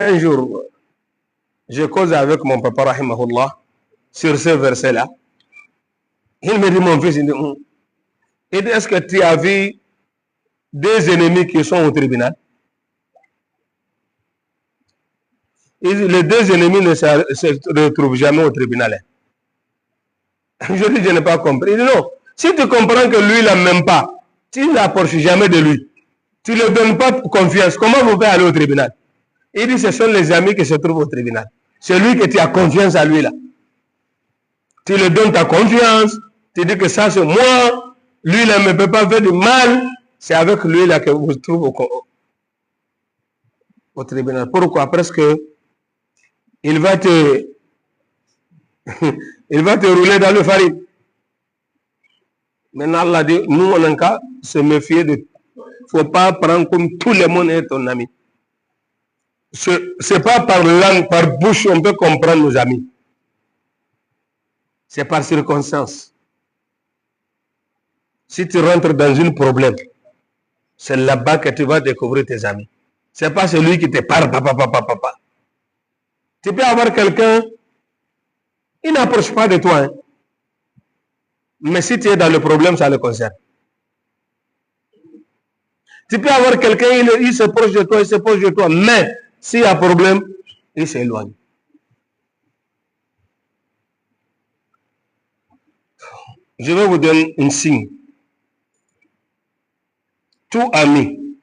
Un jour, je cause avec mon papa, rahimahullah, sur ce verset-là. Il me dit, mon fils, il dit, est-ce que tu as vu des ennemis qui sont au tribunal? Les deux ennemis ne se retrouvent jamais au tribunal. Je dis, je n'ai pas compris. Il dit, non, si tu comprends que lui, il n'a même pas, tu ne l'approches jamais de lui, tu ne lui donnes pas confiance, comment vous pouvez aller au tribunal? Il dit, ce sont les amis qui se trouvent au tribunal. C'est lui que tu as confiance à lui là. Tu lui donnes ta confiance, tu dis que ça c'est moi, lui là ne peut pas faire du mal, c'est avec lui là que vous vous trouvez au tribunal. Pourquoi? Parce que il va te il va te rouler dans le farine. Maintenant Allah dit, nous on a qu'à se méfier de, faut pas prendre comme tout le monde est ton ami. C'est pas par langue, par bouche on peut comprendre nos amis. C'est par circonstance. Si tu rentres dans un problème, c'est là-bas que tu vas découvrir tes amis. C'est pas celui qui te parle, papa. Tu peux avoir quelqu'un, il n'approche pas de toi, hein. Mais si tu es dans le problème, ça le concerne. Tu peux avoir quelqu'un, il se proche de toi, mais s'il y a problème, il s'éloigne. Je vais vous donner un signe. Tout ami,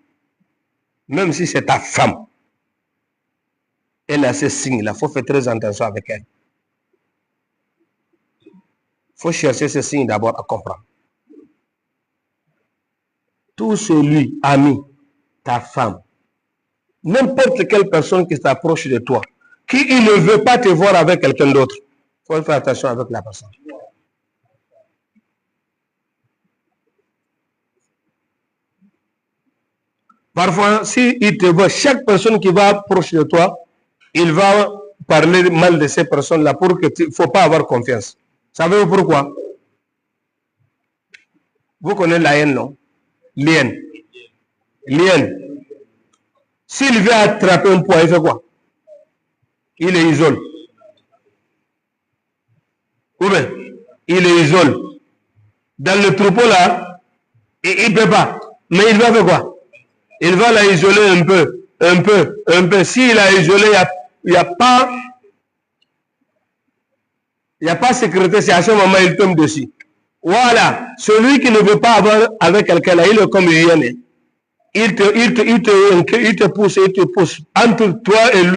même si c'est ta femme, elle a ce signe-là, il faut faire très attention avec elle. Il faut chercher ce signe d'abord à comprendre. Tout celui, ami, ta femme, n'importe quelle personne qui s'approche de toi, qui il ne veut pas te voir avec quelqu'un d'autre, il faut faire attention avec la personne. Parfois, s'il te voit, chaque personne qui va proche de toi, il va parler mal de ces personnes-là pour que il ne faut pas avoir confiance. Savez-vous pourquoi? Vous connaissez la haine, non? L'hyène. S'il veut attraper un poids, il fait quoi? Il les isole. Ou bien, il les isole. Dans le troupeau là, il ne peut pas. Mais il va faire quoi? Il va la isoler un peu. S'il a isolé, il n'y a pas sécurité, c'est à ce moment il tombe dessus. Voilà, celui qui ne veut pas avoir avec quelqu'un là, il est comme une hyène. Il te pousse, entre toi et lui.